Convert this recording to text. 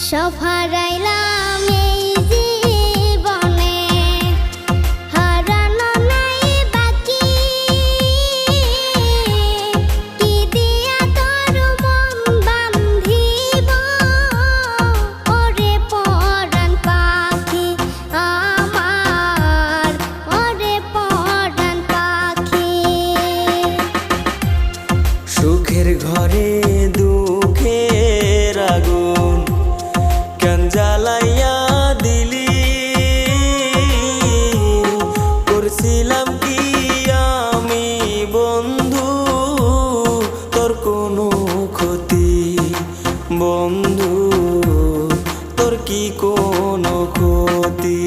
সব হারাইলাম এই জীবনে, হারানো নাই বাকি। কি দিয়া তোর মন বান্ধিব, ওরে পরাণ পাখি আমার, ওরে পরাণ পাখি। সুখের ঘরে দুঃখের আগুন কেন জ্বালাইয়া দিলি, করছিলাম কি আমি বন্ধু তোর কোনো ক্ষতি, বন্ধু তোর কি কোনো ক্ষতি।